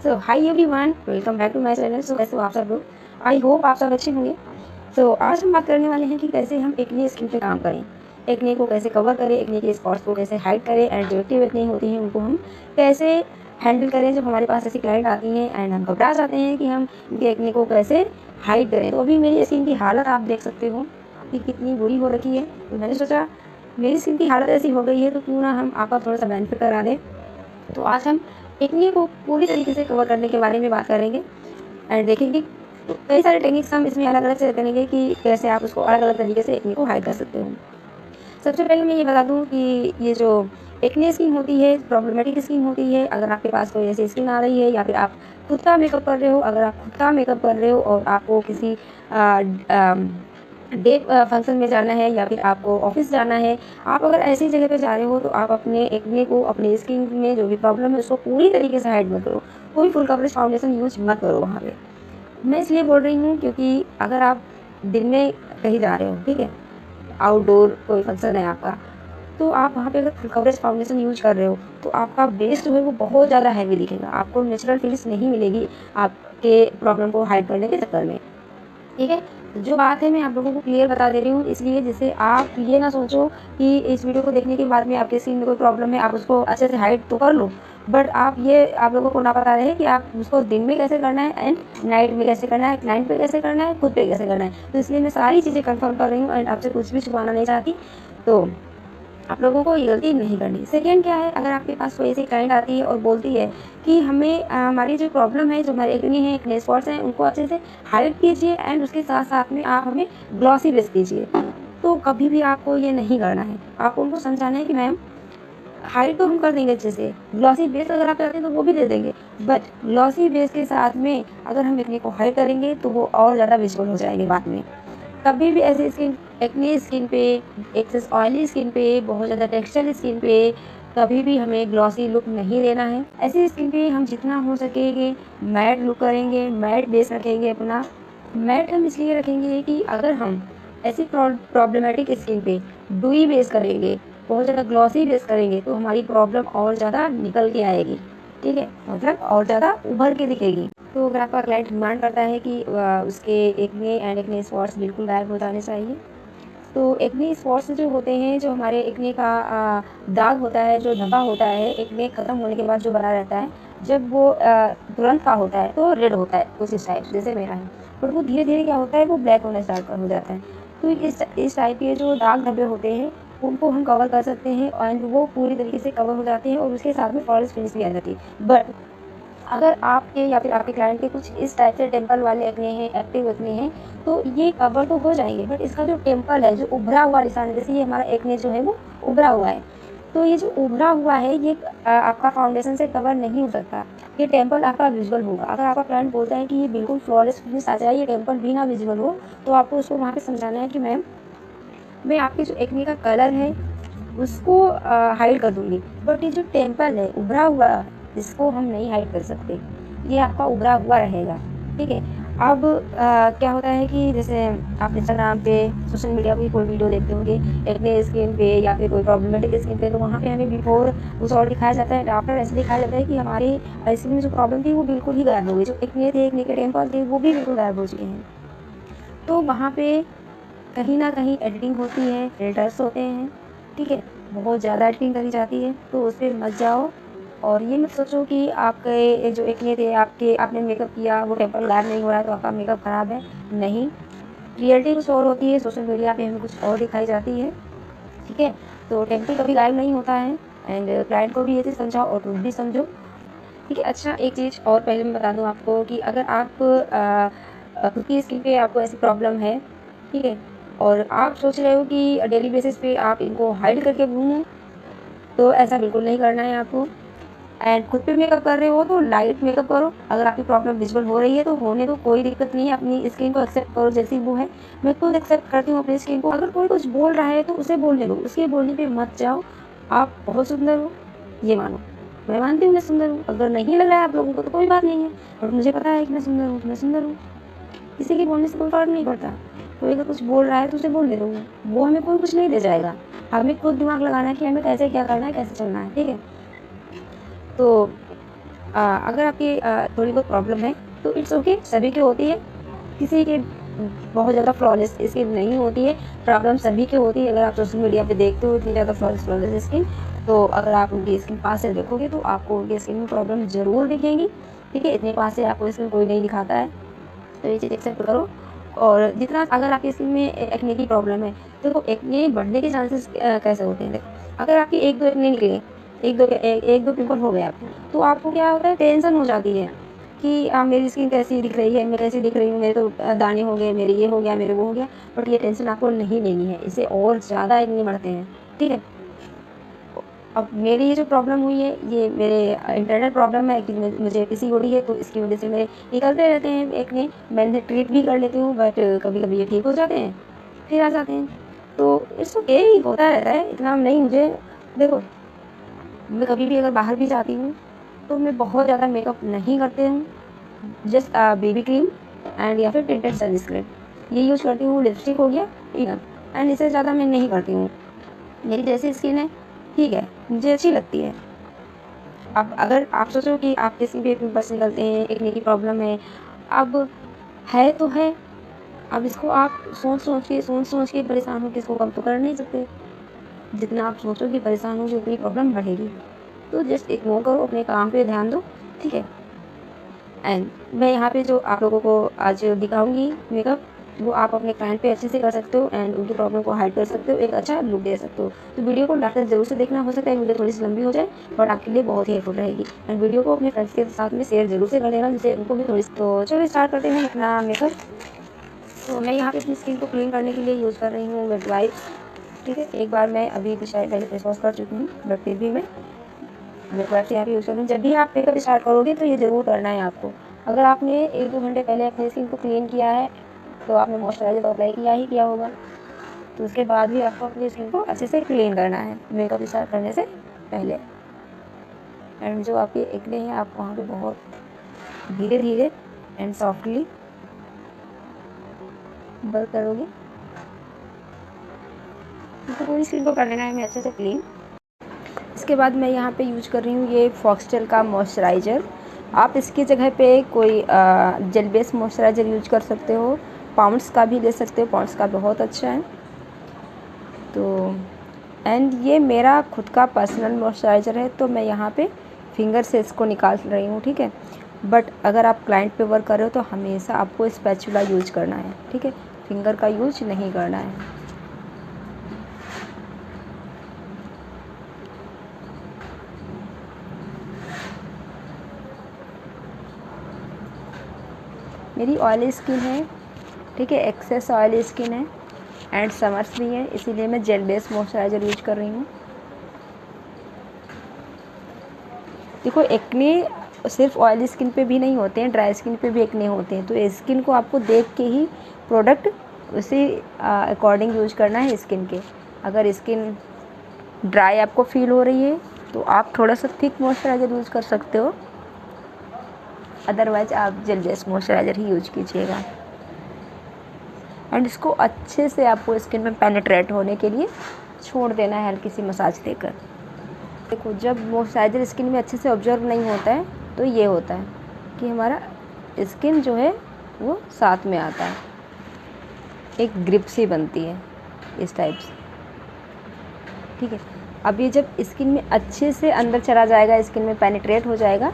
So hi everyone, welcome back to my channel. So कैसे हो आप सब लोग? आई होप आप सब अच्छे होंगे। सो आज हम बात करने वाले हैं कि कैसे हम एक्ने स्किन पे काम करें, एक्ने को कैसे कवर करें, एक्ने के स्पॉट्स को कैसे हाइड करें, एंड जो एक्टिव एक्ने होती हैं उनको हम कैसे हैंडल करें जब हमारे पास ऐसी क्लाइंट आती हैं एंड हम घबरा जाते हैं कि हम इनके एक्ने को कैसे हाइड करें। तो अभी मेरी स्किन की हालत आप देख सकते हो कि कितनी बुरी हो रखी है। तो मैंने सोचा मेरी स्किन की हालत ऐसी हो गई है तो क्यों ना हम आपका थोड़ा सा बेनिफिट करा दें। तो आज हम एक्ने को पूरी तरीके से कवर करने के बारे में बात करेंगे एंड देखेंगे तो कई सारे टेक्निक्स हम इसमें अलग अलग से करेंगे कि कैसे आप उसको अलग अलग तरीके से एक्ने को हाइड कर सकते हो। सबसे पहले मैं ये बता दूं कि ये जो एक्ने स्किन होती है, प्रॉब्लमेटिक स्किन होती है। अगर आपके पास कोई ऐसी स्किन आ रही है या फिर आप खुद का मेकअप कर रहे हो, अगर आप खुद का मेकअप कर रहे हो और आपको किसी डे फंक्शन में जाना है या फिर आपको ऑफिस जाना है, आप अगर ऐसी जगह पे जा रहे हो तो आप अपने एक्ने को, अपने स्किन में जो भी प्रॉब्लम है उसको पूरी तरीके से हाइड मत करो। कोई फुल कवरेज फाउंडेशन यूज मत करो वहाँ पे। मैं इसलिए बोल रही हूँ क्योंकि अगर आप दिन में कहीं जा रहे हो, ठीक है, आउटडोर कोई फंक्शन है आपका, तो आप वहाँ पे अगर फुल कवरेज फाउंडेशन यूज कर रहे हो तो आपका बेस जो है वो बहुत ज़्यादा हैवी दिखेगा, आपको नेचुरल फिनिश नहीं मिलेगी आपके प्रॉब्लम को हाइड करने के चक्कर में। ठीक है, तो जो बात है मैं आप लोगों को क्लियर बता दे रही हूँ, इसलिए जिससे आप ये ना सोचो कि इस वीडियो को देखने के बाद में आपके स्किन में कोई प्रॉब्लम है आप उसको अच्छे से हाइड तो कर लो, बट आप लोगों को ना पता रहे कि आप उसको दिन में कैसे करना है एंड नाइट में कैसे करना है, क्लाइंट पे कैसे करना है, खुद पे कैसे करना है। तो इसलिए मैं सारी चीज़ें कंफर्म कर रही हूँ एंड आपसे कुछ भी छुपाना नहीं चाहती। तो आप लोगों को ये गलती नहीं करनी। सेकंड क्या है, अगर आपके पास कोई ऐसी क्लाइंट आती है और बोलती है कि हमें हमारी जो प्रॉब्लम है, जो हमारे एक्ने हैं, एक्ने स्पॉट्स हैं, उनको अच्छे से हाइड कीजिए एंड उसके साथ साथ में आप हमें ग्लॉसी बेस दीजिए, तो कभी भी आपको ये नहीं करना है। आपको उनको समझाना है कि मैम हाइड तो हम कर देंगे अच्छे से, ग्लॉसी बेस अगर आप चाहते हैं तो वो भी दे देंगे, बट ग्लॉसी बेस के साथ में अगर हम एक्ने को हाइड करेंगे तो वो और ज़्यादा विजिबल हो जाएंगे बाद में। कभी भी ऐसी स्किन, एक्ने स्किन पे, एक्सेस ऑयली स्किन पे, बहुत ज़्यादा टेक्सचर स्किन पे कभी भी हमें ग्लॉसी लुक नहीं देना है। ऐसी स्किन पे हम जितना हो सकेंगे मैट लुक करेंगे, मैट बेस रखेंगे अपना। मैट हम इसलिए रखेंगे कि अगर हम ऐसी प्रॉब्लमेटिक स्किन पे डुई बेस करेंगे, बहुत ज़्यादा ग्लॉसी बेस करेंगे तो हमारी प्रॉब्लम और ज़्यादा निकल के आएगी, ठीक है, मतलब और ज़्यादा उभर के दिखेगी। तो अगर आपका क्लाइंट डिमांड करता है कि उसके एक्ने एंड एक्ने स्पॉट्स बिल्कुल गायब हो जाने चाहिए, तो एक्ने स्पॉट्स जो होते हैं, जो हमारे एक्ने का दाग होता है, जो धब्बा होता है एक्ने ख़त्म होने के बाद जो बना रहता है, जब वो तुरंत का होता है तो रेड होता है कुछ इस टाइप जैसे मेरा है, बट वो धीरे धीरे क्या होता है वो ब्लैक होना स्टार्ट हो जाता है। तो इस टाइप के जो दाग धब्बे होते हैं उनको हम कवर कर सकते हैं एंड वो पूरी तरीके से कवर हो जाते हैं और उसके साथ में फ्लॉलेस फिनिश भी आ जाती है। बट अगर आपके या फिर आपके क्लाइंट के कुछ इस टाइप से टेम्पल वाले एक्ने हैं, एक्टिव एक्ने हैं, तो ये कवर तो हो जाएंगे, बट इसका जो टेम्पल है, जो उभरा हुआ निशान है, जैसे ये हमारा एक्ने जो है वो उभरा हुआ है, तो ये जो उभरा हुआ है ये आपका फाउंडेशन से कवर नहीं हो सकता। ये टेम्पल आपका विजुअल होगा। अगर आपका क्लाइंट बोलता है कि ये बिल्कुल फ्लॉलेस फिनिश आ जाए, ये टेम्पल भी ना विजुअल हो, तो आपको उसको वहाँ पे समझाना है कि मैम मैं आपके जो एक्ने का कलर है उसको हाइड कर दूंगी, बट ये जो टेम्पल है उभरा हुआ, इसको हम नहीं हाइड कर सकते, ये आपका उभरा हुआ रहेगा। ठीक है, अब क्या होता है कि जैसे आप इंस्टाग्राम पे, सोशल मीडिया पे कोई वीडियो देखते होंगे एक्ने स्किन पे या फिर कोई प्रॉब्लमेटिक स्किन पे, तो वहाँ पे हमें बिफोर कुछ और दिखाया जाता है, आफ्टर ऐसे दिखाया जाता है कि हमारी स्किन में जो प्रॉब्लम थी वो बिल्कुल ही गायब हो गई, जो एक्ने थे, एक्ने के टेम्पल थे, वो भी बिल्कुल गायब हो चुके हैं। तो वहाँ पे कहीं ना कहीं एडिटिंग होती है, फिल्टर्स होते हैं, ठीक है, बहुत ज़्यादा एडिटिंग करी जाती है, तो उस पर मत जाओ और ये मत सोचो कि आपके जो एक्ने थे, आपने मेकअप किया, वो टेम्पल गायब नहीं हो रहा है तो आपका मेकअप ख़राब है। नहीं, रियलिटी कुछ और होती है, सोशल मीडिया पे हमें कुछ और दिखाई जाती है, ठीक है। तो टेम्पल कभी गायब नहीं होता है एंड क्लाइंट को भी ये चीज़ समझाओ और तुम भी समझो, ठीक है। अच्छा, एक चीज़ और पहले मैं बता दूँ आपको कि अगर आप खुद की स्किन पे आपको ऐसी प्रॉब्लम है, ठीक है, और आप सोच रहे हो कि डेली बेसिस पे आप इनको हाइड करके घूमो, तो ऐसा बिल्कुल नहीं करना है आपको। एंड खुद पे मेकअप कर रहे हो तो लाइट मेकअप करो। अगर आपकी प्रॉब्लम विजुअल हो रही है तो होने दो, कोई दिक्कत नहीं है, अपनी स्किन को एक्सेप्ट करो जैसी वो है। मैं खुद एक्सेप्ट करती हूँ अपनी स्किन को। अगर कोई कुछ बोल रहा है तो उसे बोलने दो, उसके बोलने पे मत जाओ। आप बहुत सुंदर हो, ये मानो। मैं मानती हूँ मैं सुंदर हूँ, अगर नहीं लग रहा है आप लोगों को तो कोई बात नहीं है, और मुझे पता है कि मैं सुंदर हूँ, मैं सुंदर हूँ। किसी के बोलने से कोई फर्क नहीं पड़ता। कोई अगर कुछ बोल रहा है तो उसे बोलने दो, वो हमें कोई कुछ नहीं दे जाएगा। हमें खुद दिमाग लगाना है कि हमें कैसे क्या करना है, कैसे चलना है, ठीक है। तो अगर आपकी थोड़ी बहुत प्रॉब्लम है तो इट्स ओके, सभी की होती है, किसी के बहुत ज़्यादा फ्लॉलेस स्किन नहीं होती है, प्रॉब्लम सभी की होती है। अगर आप सोशल मीडिया पे देखते हो इतनी ज़्यादा फ्लॉलेस स्किन, तो अगर आप उनकी स्किन पास से देखोगे तो आपको उनकी स्किन में प्रॉब्लम ज़रूर दिखेंगी, ठीक है। इतने पास से आपको स्किन कोई नहीं दिखाता है, तो ये चीज़ एक्सेप्ट करो। और जितना अगर आपकी स्किन में एक्ने की प्रॉब्लम है, तो एक्ने बढ़ने के चांसेस कैसे होते हैं? देखो, अगर आपकी 1-2 एक्ने निकले, 1-2 पिंपल हो गए आपको, तो आपको क्या होता है, टेंशन हो जाती है कि मेरी स्किन कैसी दिख रही है, मैं कैसी दिख रही हूँ, मेरे तो दाने हो गए, मेरे ये हो गया, मेरे वो हो गया। बट ये टेंशन आपको नहीं लेनी है, इससे और ज़्यादा एक्ने बढ़ते हैं, ठीक है। अब मेरी ये जो प्रॉब्लम हुई है, ये मेरे इंटरनल प्रॉब्लम है कि मुझे पीसीओडी है, तो इसकी वजह से मेरे निकलते रहते हैं एक्ने। मैं ट्रीट भी कर लेती हूँ, बट कभी-कभी ये ठीक हो जाते हैं, फिर आ जाते हैं। तो इट्स ओके, होता रहता है, इतना नहीं मुझे। देखो, मैं कभी भी अगर बाहर भी जाती हूँ, तो मैं बहुत ज़्यादा मेकअप नहीं करती हूँ। जस्ट बेबी क्रीम एंड या फिर टिंटेड सनस्क्रीन, ये यूज़ करती हूँ। लिपस्टिक हो गया, इनफ, एंड इससे ज़्यादा मैं नहीं करती हूँ। मेरी जैसी स्किन है, ठीक है, मुझे अच्छी लगती है। अब अगर आप सोचो कि आपके स्किन पे पिंपल्स निकलते हैं, एक्ने की प्रॉब्लम है, अब है तो है, अब इसको आप सोच-सोच के परेशान होके इसको कम तो कर नहीं सकते। जितना आप सोचोगे, परेशान होगे, उतनी प्रॉब्लम बढ़ेगी। तो जस्ट इग्नोर करो, अपने काम पे ध्यान दो, ठीक है। एंड मैं यहाँ पे जो आप लोगों को आज दिखाऊँगी मेकअप, वो आप अपने क्लाइंट पे अच्छे से कर सकते हो एंड उनकी प्रॉब्लम को हाइड कर सकते हो, एक अच्छा लुक दे सकते हो। तो वीडियो को लास्ट तक ज़रूर से देखना, हो सकता है वीडियो थोड़ी-सी लंबी हो जाए, बट आपके लिए बहुत ही हेल्पफुल रहेगी। एंड वीडियो को अपने फ्रेंड्स के साथ में शेयर ज़रूर से कर देना, जिससे उनको भी थोड़ी। तो चलो स्टार्ट करते हैं अपना मेकअप। तो मैं यहाँ पे अपनी स्किन को क्लीन करने के लिए यूज़ कर रही हूँ वेट वाइप, ठीक है। एक बार मैं अभी कुछ टाइम पहले फेस वॉश कर चुकी हूँ, बट फिर भी मैं वेट वाइप से यहाँ पे यूज़ कर रही हूँ। जब भी आप मेकअप स्टार्ट करोगे तो ये ज़रूर करना है आपको। अगर आपने 1-2 घंटे पहले अपनी स्किन को क्लीन किया है, तो आपने मॉइस्चराइज़र तो अप्लाई किया ही किया होगा। तो उसके बाद भी आपको अपनी स्किन को अच्छे से क्लीन करना है मेकअप स्टार्ट करने से पहले। एंड जो आपके एक्ने हैं, आप वहाँ पे बहुत धीरे-धीरे एंड सॉफ्टली वर्क करोगे, तो पूरी स्किन को कर लेना है हमें अच्छे से क्लीन। इसके बाद मैं यहाँ पे यूज कर रही हूँ ये फॉक्सटेल का मॉइस्चराइज़र। आप इसकी जगह पे कोई जेल बेस्ड मॉइस्चराइज़र यूज कर सकते हो, पॉन्ड्स का भी ले सकते हो, पॉन्ड्स का बहुत अच्छा है। तो एंड ये मेरा खुद का पर्सनल मॉइस्चराइज़र है, तो मैं यहाँ पे फिंगर से इसको निकाल रही हूँ, ठीक है। बट अगर आप क्लाइंट पे वर्क कर रहे हो तो हमेशा आपको स्पैचुला यूज करना है, ठीक है, फिंगर का यूज नहीं करना है। मेरी ऑयली स्किन है, ठीक है, एक्सेस ऑयली स्किन है एंड समर्स भी है, इसीलिए मैं जेल बेस्ड मॉइस्चराइज़र यूज कर रही हूँ। देखो, एक्ने सिर्फ ऑयली स्किन पे भी नहीं होते हैं, ड्राई स्किन पे भी एक्ने होते हैं। तो स्किन को आपको देख के ही प्रोडक्ट उसी अकॉर्डिंग यूज करना है स्किन के। अगर स्किन ड्राई आपको फील हो रही है तो आप थोड़ा सा थिक मॉइस्चराइज़र यूज़ कर सकते हो, अदरवाइज आप जेल बेस्ड मॉइस्चराइज़र ही यूज कीजिएगा। एंड इसको अच्छे से आपको स्किन में पेनिट्रेट होने के लिए छोड़ देना है, हल्की सी मसाज देकर। देखो, जब मॉइस्चराइज़र स्किन में अच्छे से ऑब्जर्व नहीं होता है तो ये होता है कि हमारा स्किन जो है वो साथ में आता है, एक ग्रिप सी बनती है इस टाइप से, ठीक है। अब ये जब स्किन में अच्छे से अंदर चला जाएगा, स्किन में पेनिट्रेट हो जाएगा,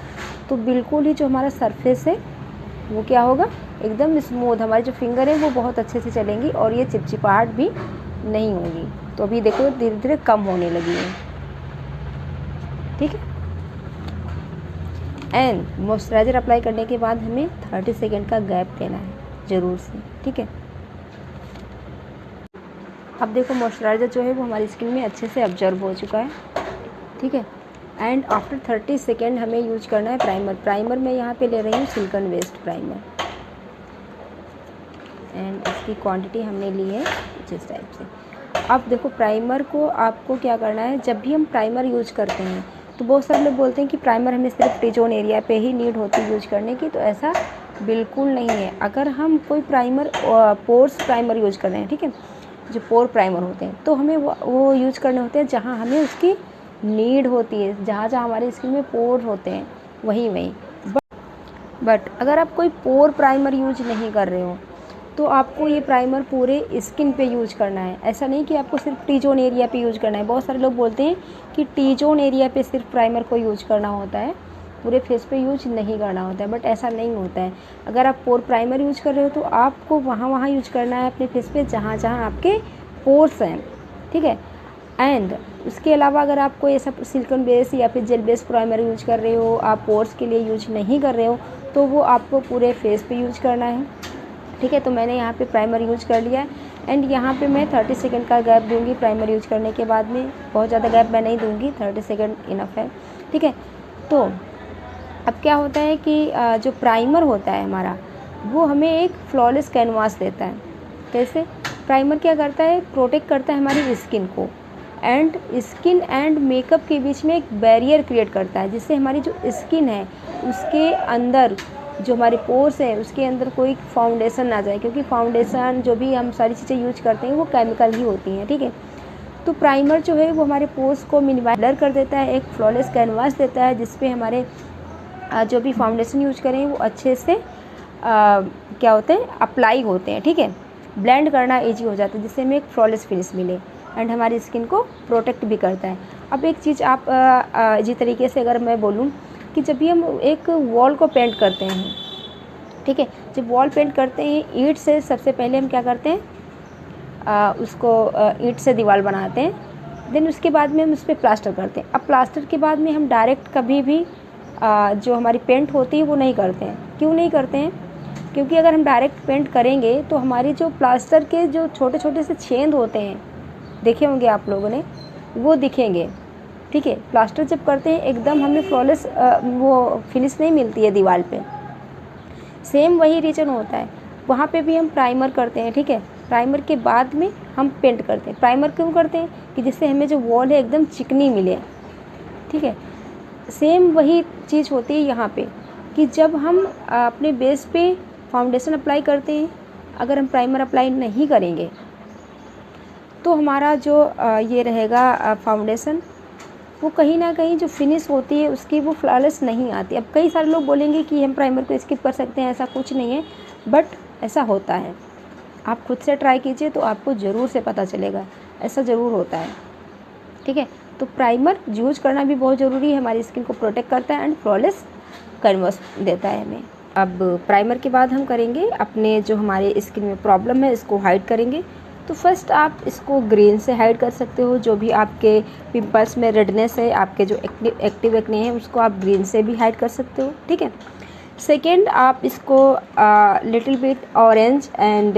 तो बिल्कुल ही जो हमारा सरफेस है वो क्या होगा, एकदम स्मूथ, हमारी जो फिंगर है वो बहुत अच्छे से चलेंगी और ये चिपचिपाहट भी नहीं होगी। तो अभी देखो धीरे धीरे कम होने लगी है, ठीक है। एंड मॉइस्चराइज़र अप्लाई करने के बाद हमें 30 सेकेंड का गैप लेना है ज़रूर से, ठीक है। अब देखो, मॉइस्चराइज़र जो है वो हमारी स्किन में अच्छे से ऑब्जर्व हो चुका है, ठीक है। एंड आफ्टर 30 सेकेंड हमें यूज करना है प्राइमर। प्राइमर मैं यहाँ पे ले रही हूँ सिलिकॉन वेस्ट प्राइमर, एंड इसकी क्वांटिटी हमने ली है जिस टाइप से। अब देखो, प्राइमर को आपको क्या करना है, जब भी हम प्राइमर यूज करते हैं तो बहुत सारे लोग बोलते हैं कि प्राइमर हमें सिर्फ टी जोन एरिया पे ही नीड होती है यूज करने की, तो ऐसा बिल्कुल नहीं है। अगर हम कोई प्राइमर पोर्स प्राइमर यूज कर रहे हैं, ठीक है, जो पोर प्राइमर होते हैं, तो हमें वो यूज करने होते हैं जहाँ हमें उसकी नीड होती है, जहाँ जहाँ हमारी स्किन में पोर होते हैं, वहीं वहीं। बट अगर आप कोई पोर प्राइमर यूज नहीं कर रहे हो तो आपको ये प्राइमर पूरे स्किन पे यूज करना है। ऐसा नहीं कि आपको सिर्फ टी जोन एरिया पे यूज करना है। बहुत सारे लोग बोलते हैं कि टी जोन एरिया पे सिर्फ प्राइमर को यूज करना होता है, पूरे फेस पे यूज नहीं करना होता है, बट ऐसा नहीं होता है। अगर आप पोर प्राइमर यूज कर रहे हो तो आपको वहाँ यूज करना है अपने फेस पे जहाँ जहाँ आपके पोर्स हैं, ठीक है। एंड उसके अलावा अगर आप कोई ऐसा सिलिकॉन बेस या फिर जेल बेस प्राइमर यूज कर रहे हो, आप पोर्स के लिए यूज नहीं कर रहे हो, तो वो आपको पूरे फेस पे यूज करना है, ठीक है। तो मैंने यहाँ पे प्राइमर यूज कर लिया है एंड यहाँ पे मैं 30 सेकंड का गैप दूंगी प्राइमर यूज करने के बाद में। बहुत ज़्यादा गैप मैं नहीं दूंगी, 30 सेकंड इनफ है, ठीक है। तो अब क्या होता है कि जो प्राइमर होता है हमारा, वो हमें एक फ्लॉलेस कैनवास देता है। कैसे? प्राइमर क्या करता है, प्रोटेक्ट करता है हमारी स्किन को, एंड स्किन एंड मेकअप के बीच में एक बैरियर क्रिएट करता है, जिससे हमारी जो स्किन है उसके अंदर, जो हमारे पोर्स है उसके अंदर कोई फाउंडेशन ना जाए, क्योंकि फाउंडेशन जो भी हम सारी चीज़ें यूज करते हैं वो केमिकल ही होती हैं, ठीक है। तो प्राइमर जो है वो हमारे पोर्स को मिनिमाइज ब्लर कर देता है, एक फ्लॉलेस कैनवास देता है, जिसपे हमारे जो भी फाउंडेशन यूज करें वो अच्छे से क्या होते हैं, अप्लाई होते हैं, ठीक है। ब्लेंड करना ईजी हो जाता है, जिससे हमें एक फ्लॉलेस फिनिश मिले एंड हमारी स्किन को प्रोटेक्ट भी करता है। अब एक चीज़ आप इसी तरीके से अगर मैं बोलूँ कि जब भी हम एक वॉल को पेंट करते हैं, ठीक है, जब वॉल पेंट करते हैं ईंट से, सबसे पहले हम क्या करते हैं, उसको ईंट से दीवार बनाते हैं, देन उसके बाद में हम उस पर प्लास्टर करते हैं। अब प्लास्टर के बाद में हम डायरेक्ट कभी भी जो हमारी पेंट होती है वो नहीं करते हैं। क्यों नहीं करते हैं? क्योंकि अगर हम डायरेक्ट पेंट करेंगे तो हमारी जो प्लास्टर के जो छोटे छोटे से छेद होते हैं, देखे होंगे आप लोगों ने, वो दिखेंगे, ठीक है। प्लास्टर जब करते हैं एकदम हमें फ्लॉलेस वो फिनिश नहीं मिलती है दीवार पे। सेम वही रीजन होता है, वहाँ पे भी हम प्राइमर करते हैं, ठीक है। प्राइमर के बाद में हम पेंट करते हैं। प्राइमर क्यों करते हैं? कि जिससे हमें जो वॉल है एकदम चिकनी मिले, ठीक है। सेम वही चीज़ होती है यहाँ पे कि जब हम अपने बेस पे फाउंडेशन अप्लाई करते हैं, अगर हम प्राइमर अप्लाई नहीं करेंगे तो हमारा जो ये रहेगा फाउंडेशन, वो कहीं ना कहीं जो फिनिश होती है उसकी वो फ्लॉलेस नहीं आती। अब कई सारे लोग बोलेंगे कि हम प्राइमर को स्किप कर सकते हैं, ऐसा कुछ नहीं है, बट ऐसा होता है। आप खुद से ट्राई कीजिए तो आपको ज़रूर से पता चलेगा, ऐसा ज़रूर होता है, ठीक है। तो प्राइमर यूज करना भी बहुत ज़रूरी है, हमारी स्किन को प्रोटेक्ट करता है एंड फ्लॉलेस कैनवास देता है हमें। अब प्राइमर के बाद हम करेंगे अपने जो हमारे स्किन में प्रॉब्लम है इसको हाइड करेंगे। तो फर्स्ट आप इसको ग्रीन से हाइड कर सकते हो, जो भी आपके पिंपल्स में रेडनेस है, आपके जो एक्टिव एक्ने हैं उसको आप ग्रीन से भी हाइड कर सकते हो, ठीक है। सेकेंड, आप इसको लिटिल बिट ऑरेंज एंड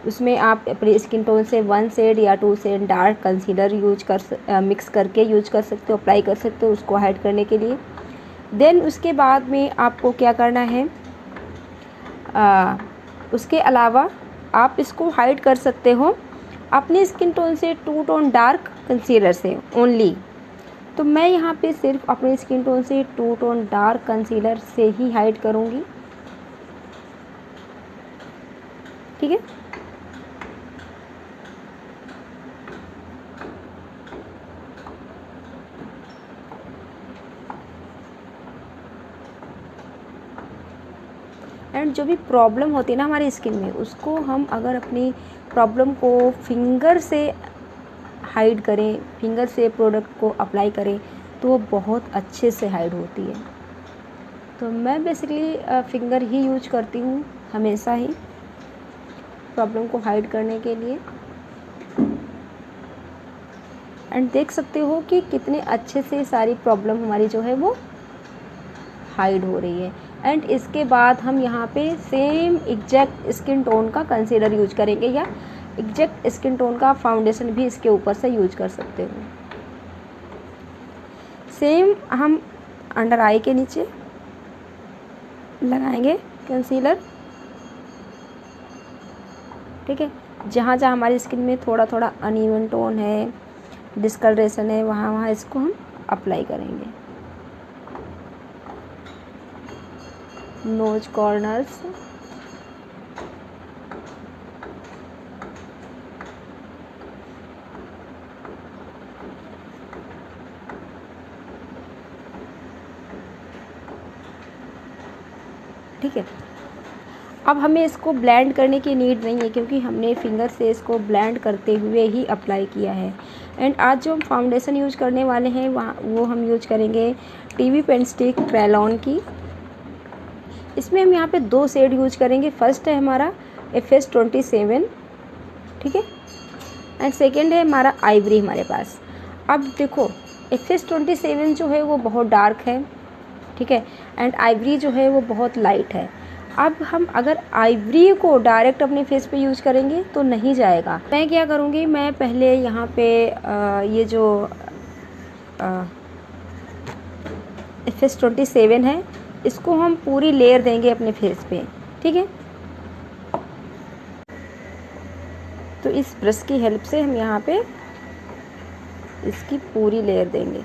उसमें आप अपनी स्किन टोन से 1 शेड या 2 शेड डार्क कंसीलर मिक्स करके यूज कर सकते हो, अप्लाई कर सकते हो उसको हाइड करने के लिए। देन उसके बाद में आपको क्या करना है, उसके अलावा आप इसको हाइड कर सकते हो अपनी स्किन टोन से 2 टोन डार्क कंसीलर से ओनली। तो मैं यहाँ पे सिर्फ अपनी स्किन टोन से 2 टोन डार्क कंसीलर से ही हाइड करूँगी, ठीक है। एंड जो भी प्रॉब्लम होती है ना हमारी स्किन में, उसको हम अगर अपनी प्रॉब्लम को फिंगर से हाइड करें, फिंगर से प्रोडक्ट को अप्लाई करें, तो वो बहुत अच्छे से हाइड होती है। तो मैं बेसिकली फिंगर ही यूज करती हूँ हमेशा ही प्रॉब्लम को हाइड करने के लिए। एंड देख सकते हो कि कितने अच्छे से सारी प्रॉब्लम हमारी जो है वो हाइड हो रही है। एंड इसके बाद हम यहाँ पे सेम एग्जैक्ट स्किन टोन का कंसीलर यूज करेंगे, या एग्जैक्ट स्किन टोन का फाउंडेशन भी इसके ऊपर से यूज कर सकते हो। सेम हम अंडर आई के नीचे लगाएंगे कंसीलर, ठीक है। जहाँ जहाँ हमारी स्किन में थोड़ा थोड़ा अनइवन टोन है, डिस्कलरेशन है, वहाँ वहाँ इसको हम अप्लाई करेंगे। नोज कॉर्नर्स, ठीक है। अब हमें इसको ब्लेंड करने की नीड नहीं है क्योंकि हमने फिंगर से इसको ब्लेंड करते हुए ही अप्लाई किया है। एंड आज जो हम फाउंडेशन यूज करने वाले हैं वो हम यूज करेंगे टीवी पेन स्टिक क्रेलॉन की। इसमें हम यहाँ पे 2 शेड यूज करेंगे। फर्स्ट है हमारा FS27, ठीक है, एंड सेकेंड है हमारा आइवरी हमारे पास। अब देखो FS27 जो है वो बहुत डार्क है, ठीक है, एंड आइवरी जो है वो बहुत लाइट है। अब हम अगर आइवरी को डायरेक्ट अपने फेस पे यूज़ करेंगे तो नहीं जाएगा। मैं क्या करूँगी, मैं पहले यहाँ पे ये जो FS27 है इसको हम पूरी लेयर देंगे अपने फेस पे, ठीक है। तो इस ब्रश की हेल्प से हम यहाँ पे इसकी पूरी लेयर देंगे।